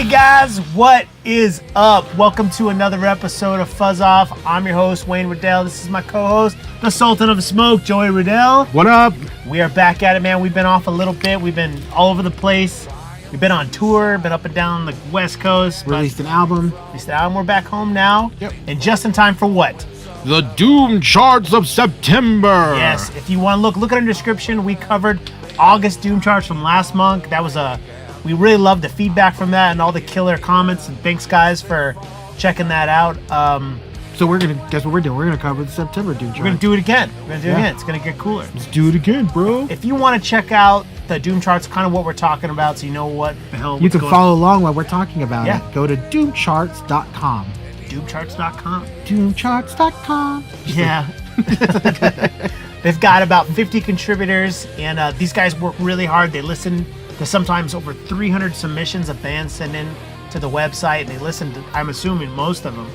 Hey guys, what is up? Welcome to another episode of Fuzz Off. I'm your host, Wayne Riddell. This is my co-host, the Sultan of Smoke, Joey Riddell. What up? We are back at it, man. We've been off a little bit. We've been all over the place. We've been on tour, been up and down the West Coast. Released an album. We're back home now. Yep. And just in time for what? The Doom Charts of September. Yes, if you want to look at our description. We covered August Doom Charts from last month. That was we really loved the feedback from that and all the killer comments. And thanks, guys, for checking that out. So guess what we're doing? We're gonna cover the September Doom Charts. We're gonna do it again. It's gonna get cooler. Let's do it again, bro. If you want to check out the Doom Charts, kind of what we're talking about, so you know what the hell you can follow along while we're talking about it. Go to doomcharts.com. Doomcharts.com. Doomcharts.com. Yeah. They've got about 50 contributors, and these guys work really hard. They listen to sometimes over 300 submissions of bands send in to the website, and they listen to, I'm assuming, most of them.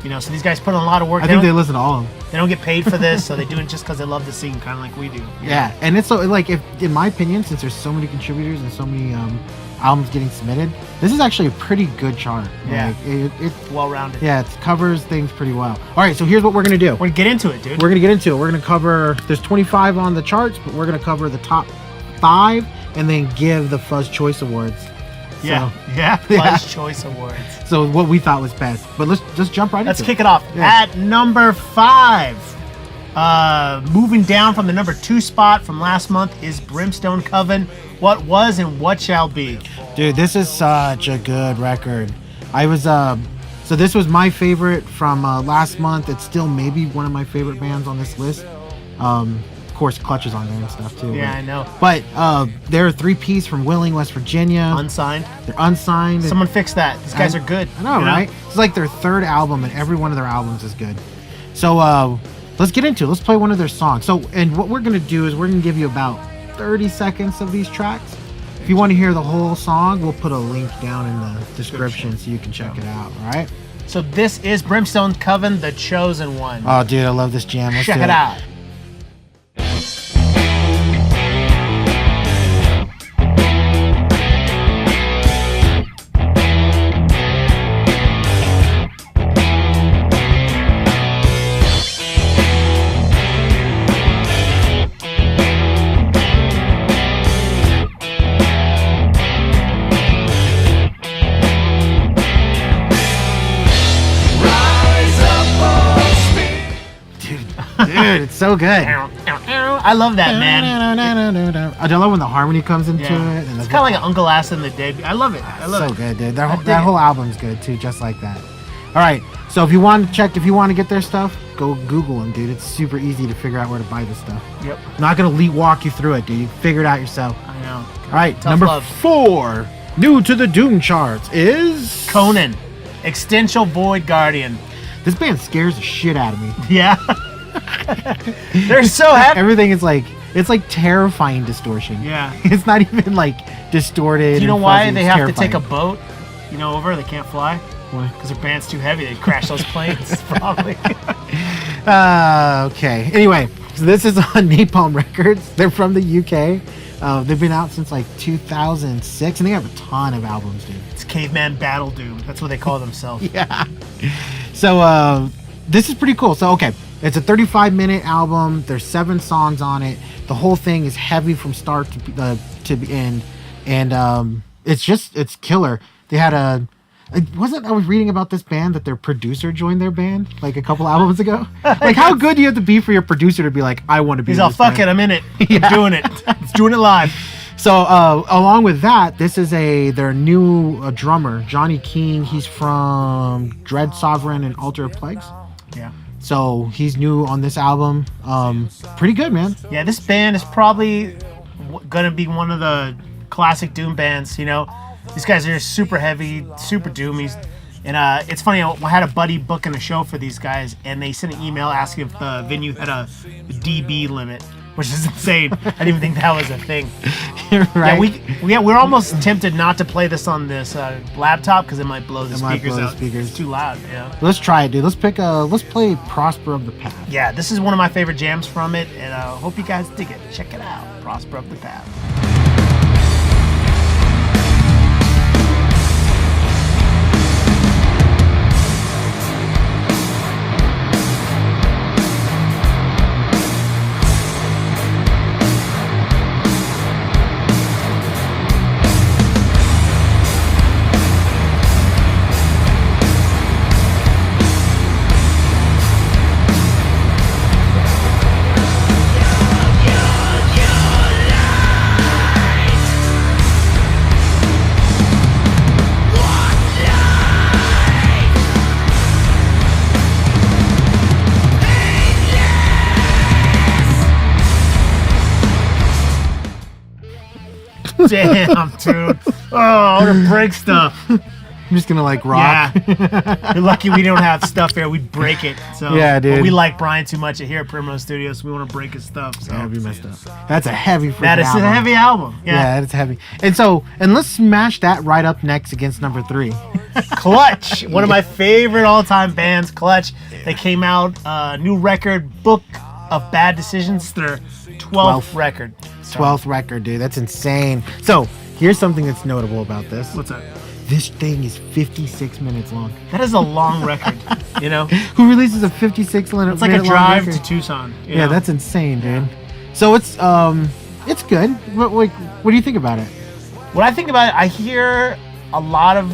You know, so these guys put in a lot of work. I think they listen to all of them. They don't get paid for this, so they do it just because they love the scene, kind of like we do. Yeah, and it's so, like, if in my opinion, since there's so many contributors and so many albums getting submitted, this is actually a pretty good chart. Yeah, like, it's well-rounded. Yeah, it covers things pretty well. All right, so here's what we're gonna do. We're gonna get into it, dude. We're gonna get into it. We're gonna cover. There's 25 on the charts, but we're gonna cover the top 5 and then give the Fuzz Choice Awards. Fuzz Choice Awards. So what we thought was best. But let's just jump right into it. Let's kick it off. Yeah. At number 5, moving down from the number 2 spot from last month is Brimstone Coven. What was and what shall be. Dude, this is such a good record. I was so this was my favorite from last month. It's still maybe one of my favorite bands on this list. Of course, Clutch is on there and stuff too. Yeah, I know. But they're a 3-piece from Wheeling, West Virginia. Unsigned. They're unsigned. Someone fix that. These guys are good. I know, right? It's like their 3rd album, and every one of their albums is good. So let's get into it. Let's play one of their songs. So, and what we're gonna do is we're gonna give you about 30 seconds of these tracks. If you want to hear the whole song, we'll put a link down in the description so you can check it out. All right. So this is Brimstone Coven, The Chosen One. Oh, dude, I love this jam. Let's check it out. Dude, it's so good. I love that, man. I love when the harmony comes into it. And it's kind of like an Uncle Ass in the Day. I love it. I love it. So good, dude. That whole album's good too, just like that. All right. So if you want to get their stuff, go Google them, dude. It's super easy to figure out where to buy this stuff. Yep. I'm not gonna walk you through it, dude. You figure it out yourself. I know. All right. Tough number love. 4, new to the Doom Charts is Conan, Existential Void Guardian. This band scares the shit out of me. Yeah. They're so happy. Everything is like, it's like terrifying distortion. Yeah. It's not even like distorted. Do you know and why fuzzy. they It's have terrifying. to take a boat, over? They can't fly? Why? Because their band's too heavy. They'd crash those planes, probably. Okay. Anyway, so this is on Napalm Records. They're from the UK. They've been out since like 2006, and they have a ton of albums, dude. It's Caveman Battle Doom. That's what they call themselves. Yeah. So this is pretty cool. So okay, it's a 35-minute album. There's 7 songs on it. The whole thing is heavy from start to end, and it's killer. They had I was reading about this band that their producer joined their band like a couple albums ago. Like, how good do you have to be for your producer to be like, I want to be? He's all, fuck it, I'm in it. I'm doing it. It's doing it live. So along with that, this is their new drummer, Johnny King. He's from Dread Sovereign and Altar of Plagues. Yeah. So he's new on this album. Pretty good, man. Yeah, this band is probably gonna be one of the classic Doom bands. These guys are super heavy, super doomies. And it's funny, I had a buddy booking a show for these guys, and they sent an email asking if the venue had a dB limit, which is insane. I didn't even think that was a thing. Right. Yeah, we're almost tempted not to play this on this laptop because it might blow the speakers out. It's too loud. Yeah. Let's try it, dude. Let's play Prosper of the Path. Yeah, this is one of my favorite jams from it, and I hope you guys dig it. Check it out, Prosper of the Path. Damn, dude. Oh, I want to break stuff. I'm just gonna like rock. Yeah. You're lucky we don't have stuff here. We'd break it. So yeah, dude. But we like Brian too much here at Primrose Studios, so we want to break his stuff. So That'd be messed up. That's a heavy freaking that is album. a heavy album. Yeah, it's heavy. And let's smash that right up next against number 3. Clutch, one of my favorite all-time bands, Clutch. They came out, new record, Book of Bad Decisions, their 12th record. So, 12th record, dude. That's insane. So here's something that's notable about this. what's that? This thing is 56 minutes long. That is a long record, you know? Who releases a 56 minute? It's like a drive to Tucson. You Yeah, know? that's insane, dude. So it's good. What do you think about it? What I think about it, I hear a lot of.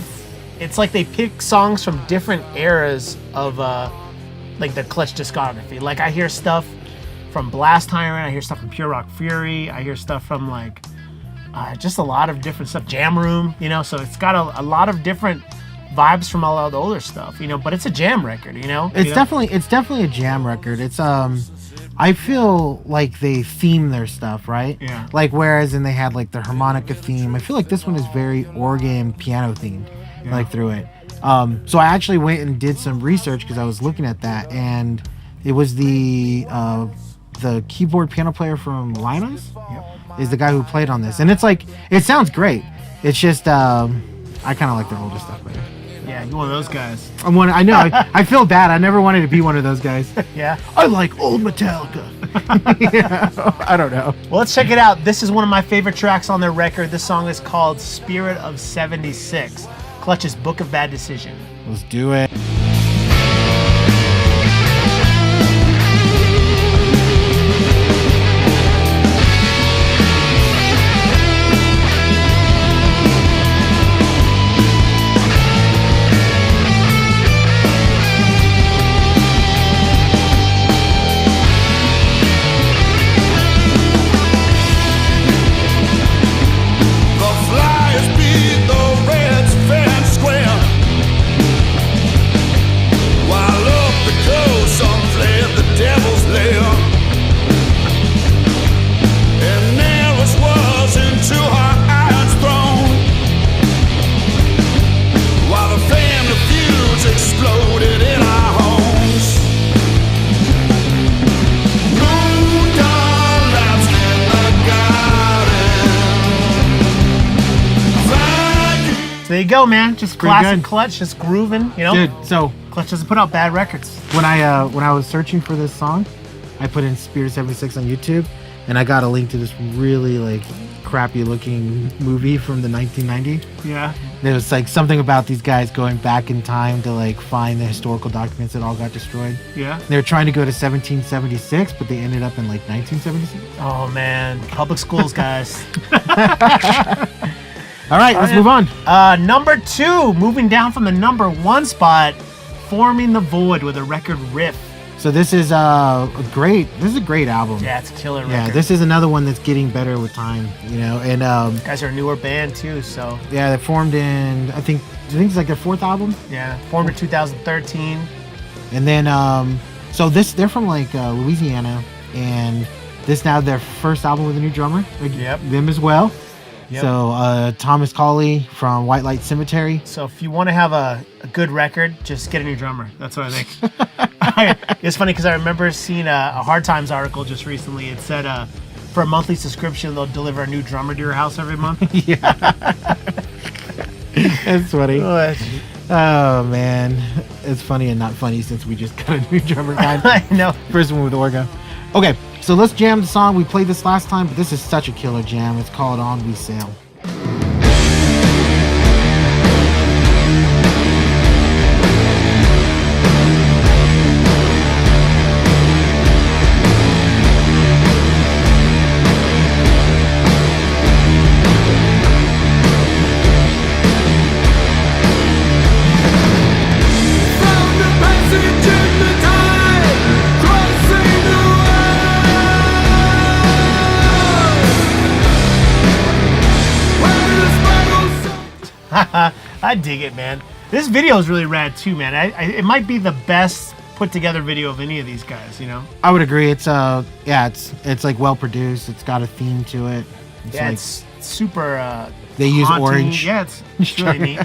It's like they pick songs from different eras of like the Clutch discography. Like I hear stuff from Blast Tyrant, I hear stuff from Pure Rock Fury, I hear stuff from like just a lot of different stuff. Jam Room, you know. So it's got a lot of different vibes from all the older stuff, you know. But it's a jam record, you know. It's definitely a jam record. It's I feel like they theme their stuff, right? Yeah. Like whereas they had like the harmonica theme, I feel like this one is very organ piano themed, like through it. So I actually went and did some research because I was looking at that, and it was the keyboard piano player from Linus is the guy who played on this, and it's like it sounds great. It's just I kind of like their older stuff better. Yeah, you're one of those guys. I know. I feel bad. I never wanted to be one of those guys. Yeah. I like old Metallica. Yeah, I don't know. Well, let's check it out. This is one of my favorite tracks on their record. This song is called Spirit of 76. Clutch's Book of Bad Decision. Let's do it. There you go, man. Just Pretty classic good. Clutch, just grooving, you know? Dude, so Clutch doesn't put out bad records. when I was searching for this song, I put in Spirit 76 on YouTube, and I got a link to this really like crappy looking movie from the 1990s. Yeah. There was like something about these guys going back in time to like find the historical documents that all got destroyed. Yeah. They were trying to go to 1776, but they ended up in like 1976. Oh, man. Public schools, guys. All right, let's move on. Number 2, moving down from the number 1 spot, Forming the Void with a record riff. So this is a great album. Yeah, it's a killer record. Yeah, this is another one that's getting better with time, you know. And guys are a newer band too, so yeah, they formed in I think it's like their 4th album. yeah, formed in 2013. And then so they're from like Louisiana, and this now their first album with a new drummer. Like, Yep. them as well. Yep. So Thomas Cawley from White Light Cemetery. So if you want to have a good record, just get a new drummer. That's what I think. It's funny because I remember seeing a Hard Times article just recently. It said for a monthly subscription, they'll deliver a new drummer to your house every month. Yeah. That's funny. Oh man, it's funny and not funny since we just got a new drummer guy. I know. First one with Orga. Okay, so let's jam the song. We played this last time, but this is such a killer jam. It's called On We Sail. I dig it, man. This video is really rad too, man. It might be the best put together video of any of these guys, you know? I would agree. It's it's like well produced. It's got a theme to it. Yeah, like, it's super. They use haunting. orange. Yeah, it's really neat.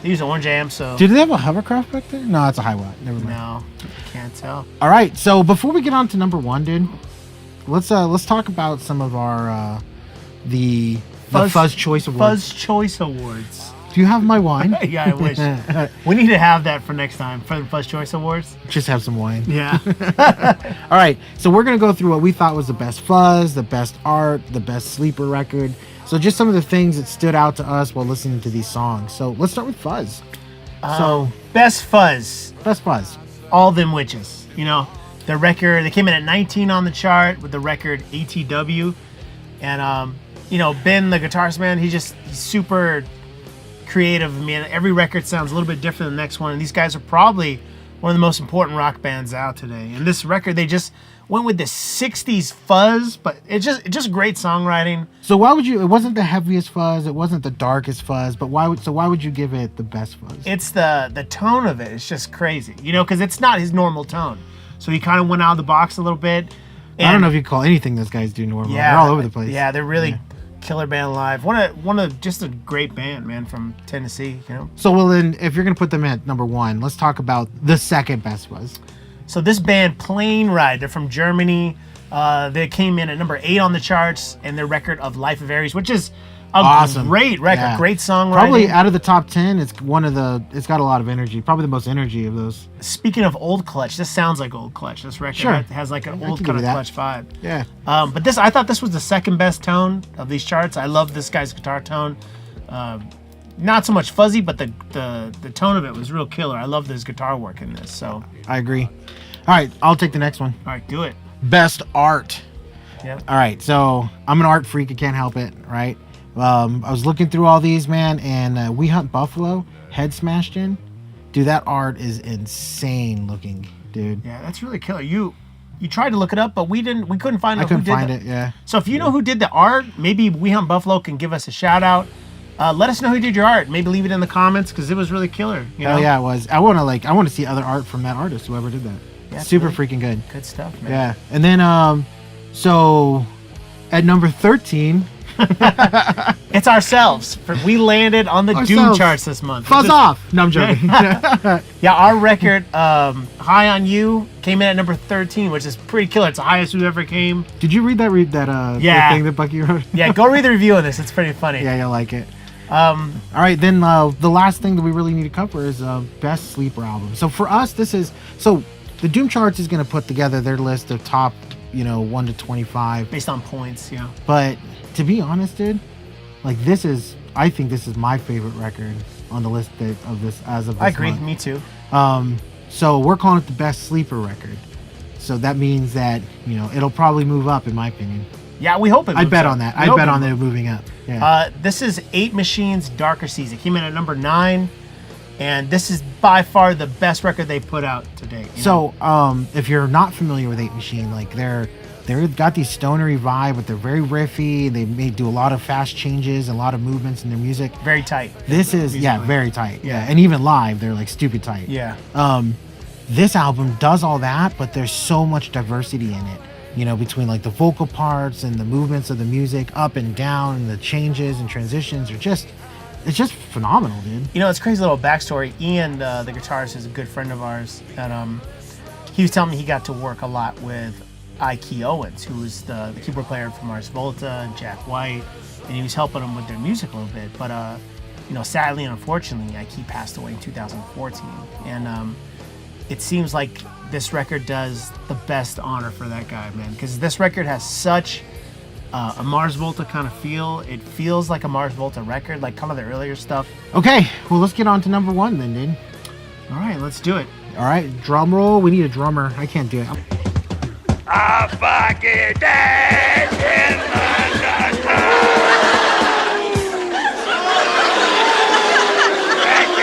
They use orange am, so. Did they have a hovercraft back there? No, it's a high watt. Never mind. No, can't tell. All right, so before we get on to number 1, dude, let's talk about some of our the Fuzz Choice Awards. Fuzz Choice Awards. Do you have my wine? Yeah, I wish. We need to have that for next time for the Fuzz Choice Awards. Just have some wine. Yeah. All right, so we're gonna go through what we thought was the best fuzz, the best art, the best sleeper record. So just some of the things that stood out to us while listening to these songs. So let's start with Fuzz. Best Fuzz. Best fuzz. All Them Witches. You know, the record, they came in at 19 on the chart with the record ATW. And, you know, Ben, the guitarist, man, he's super creative. I mean, every record sounds a little bit different than the next one. And these guys are probably one of the most important rock bands out today. And this record, they just went with the 60s fuzz, but it's just great songwriting. So why would you, it wasn't the heaviest fuzz, it wasn't the darkest fuzz, but why would you give it the best fuzz? It's the tone of it. It's just crazy, you know, because it's not his normal tone. So he kind of went out of the box a little bit. I don't know if you call anything those guys do normal. Yeah, they're all over the place. Yeah, they're really killer band live. One of just a great band, man, from Tennessee, you know. So well then, if you're gonna put them at number 1, let's talk about the second best fuzz. So this band, Plane Ride, they're from Germany. They came in at number 8 on the charts, and their record of Life of Aries, which is a awesome. Great record, Yeah. great songwriting. Probably out of the top 10, it's got a lot of energy. Probably the most energy of those. Speaking of Old Clutch, this sounds like Old Clutch. This record has like an old can kind give of you that. Clutch vibe. Yeah. But I thought this was the second best tone of these charts. I love this guy's guitar tone. Not so much fuzzy, but the tone of it was real killer. I love this guitar work in this. So I agree. All right, I'll take the next one. all right, do it. Best art. Yeah. All right, so I'm an art freak. I can't help it, right? I was looking through all these, man, and We Hunt Buffalo, Head Smashed In. Dude, that art is insane looking, dude. Yeah, that's really killer. You tried to look it up, but we couldn't find out I couldn't who did find that. it, yeah. So if you know who did the art, maybe We Hunt Buffalo can give us a shout out. Let us know who did your art. Maybe leave it in the comments because it was really killer. You Hell know? yeah, it was. I want to see other art from that artist, whoever did that. Yeah, Super really freaking good. Good stuff, man. Yeah, and then so at number 13. It's ourselves. We landed on the Doom Ourselves. charts this month. Fuzz off. No, I'm joking. Yeah, our record, High on You, came in at number 13, which is pretty killer. It's the highest we've ever came. Did you read that Yeah. thing that Bucky wrote? Yeah, go read the review on this. It's pretty funny. Yeah, you'll like it. All right, then the last thing that we really need to cover is best sleeper album. So for us, the Doom charts is going to put together their list of top, 1 to 25 based on points, yeah. But to be honest, dude, like I think this is my favorite record on the list of this as of this I agree. month. Me too. So we're calling it the best sleeper record. So that means that it'll probably move up, in my opinion. Yeah, we hope it. I moves bet up. on that. We I hope bet it on moves it moving up. Yeah. This is 8 Machines' Darker Seas. It came in at number 9, and this is by far the best record they put out to date. So, if you're not familiar with 8 Machine, like they've got these stonery vibe, but they're very riffy. They may do a lot of fast changes and a lot of movements in their music. Very tight. This is musically. very tight. Yeah. And even live, they're like stupid tight. Yeah. This album does all that, but there's so much diversity in it. Between like the vocal parts and the movements of the music, up and down, and the changes and transitions are it's just phenomenal, dude. It's a crazy little backstory. Ian, the guitarist, is a good friend of ours, and he was telling me he got to work a lot with Ike Owens, who was the keyboard player from Mars Volta and Jack White, and he was helping them with their music a little bit. But sadly and unfortunately, Ike passed away in 2014, and it seems like this record does the best honor for that guy, man, because this record has such a Mars Volta kind of feel. It feels like a Mars Volta record, like kind of the earlier stuff. Okay, well, let's get on to number 1 then, dude. All right, let's do it. All right, drum roll. We need a drummer. I can't do it. I fucking dance in the Thank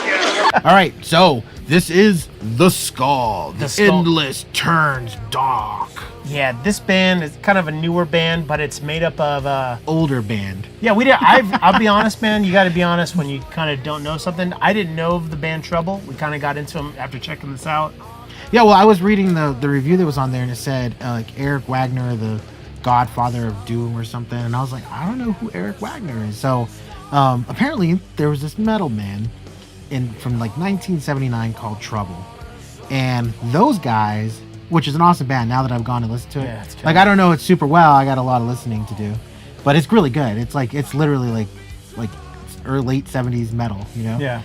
you. All right, so this is The Skull. The Skull. Endless Turns Dark. Yeah, this band is kind of a newer band, but it's made up of Older band. yeah, we did. I'll be honest, man. You got to be honest when you kind of don't know something. I didn't know of the band Trouble. We kind of got into them after checking this out. Yeah, well, I was reading the review that was on there, and it said like Eric Wagner, the godfather of doom or something. And I was like, I don't know who Eric Wagner is. So apparently there was this metal band from like 1979 called Trouble. And those guys, which is an awesome band now that I've gone and listened to it. Yeah, it's like, I don't know it super well. I got a lot of listening to do. But it's really good. It's literally like late 70s metal, you know? Yeah.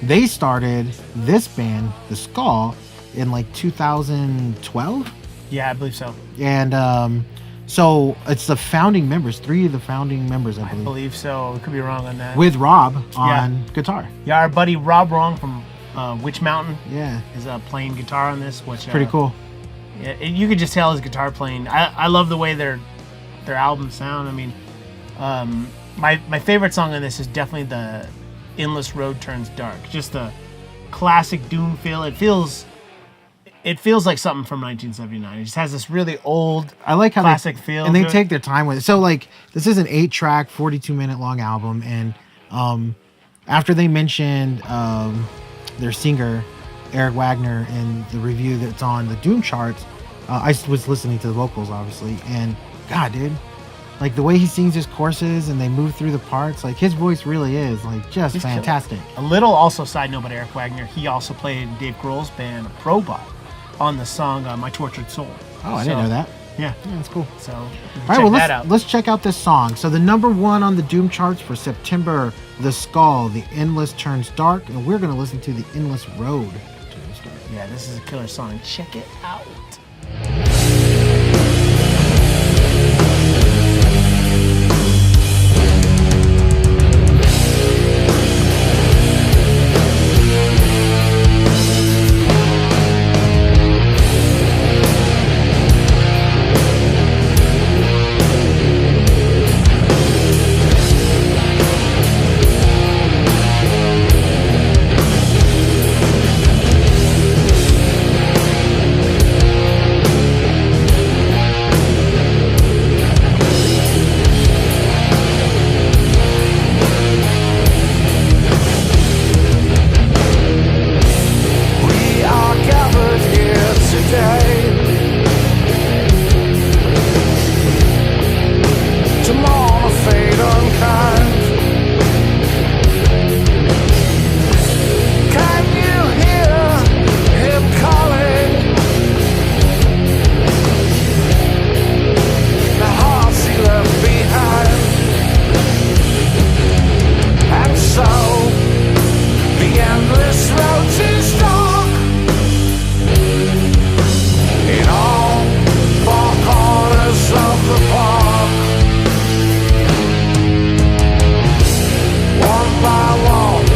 They started this band, The Skull, in like 2012. Yeah, I believe so. And so it's the founding members, 3 of the founding members, I I believe. believe so. We could be wrong on that. With Rob on guitar. Yeah, our buddy Rob Wrong from Witch Mountain Yeah. is playing guitar on this, which Pretty cool. Yeah, you could just tell his guitar playing. I love the way their albums sound. I mean, my favorite song on this is definitely the Endless Road Turns Dark. Just a classic doom feel. It feels like something from 1979. It just has this really old, I like how classic feel. and they to it. take their time with it. So like this is an 8-track, 42-minute long album, and after they mentioned their singer Eric Wagner in the review that's on the Doom charts, I was listening to the vocals obviously, and God, dude, like the way he sings his courses and they move through the parts, like his voice really is like just He's fantastic. A little also side note about Eric Wagner. He also played in Dave Grohl's band Probot on the song "My Tortured Soul." Oh, I didn't know that. Yeah, Yeah, that's cool. so All right, well, that out. let's check out this song. So the number 1 on the Doom charts for September, The Skull, The Endless Turns Dark, and we're going to listen to The Endless Road Turns Dark. Yeah, this is a killer song. Check it out. We are gathered here today to mourn a fate unkind. Can you hear him calling? The hearts he left behind, and so the endless road to dark in all 4 corners of the park. One by one,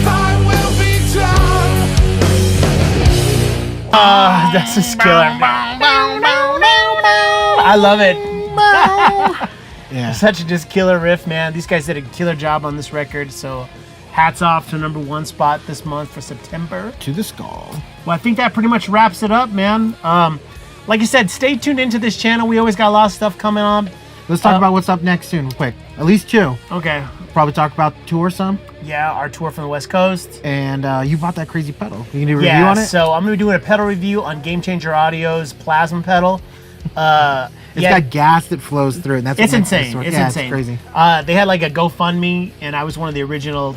thy will be done. That's just killer. I love it. Yeah. Such a just killer riff, man. These guys did a killer job on this record. So, hats off to number 1 spot this month for September. To The Skull. Well, I think that pretty much wraps it up, man. Like I said, stay tuned into this channel. We always got a lot of stuff coming on. Let's talk about what's up next soon, real quick. At least 2. Okay. Probably talk about the tour some. Yeah, our tour from the West Coast. And you bought that crazy pedal. You can do a review Yeah, on it? so I'm going to be doing a pedal review on Game Changer Audio's Plasma pedal. It's got gas that flows through it. And that's It's what makes insane. this work. It's yeah, insane. It's crazy. They had like a GoFundMe, and I was one of the original,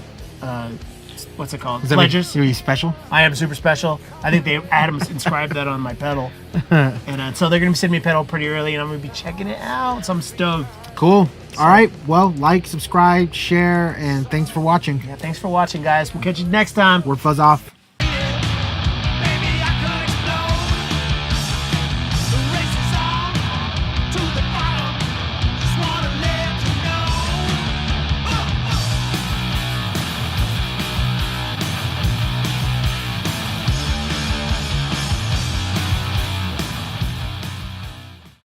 what's it called? Is that Pledges. Are you special? I am super special. I think I had them inscribed that on my pedal. And so they're going to be sending me a pedal pretty early, and I'm going to be checking it out. So I'm stoked. Cool. All right. Well, like, subscribe, share, and thanks for watching. Yeah, thanks for watching, guys. We'll catch you next time. We're Fuzz off.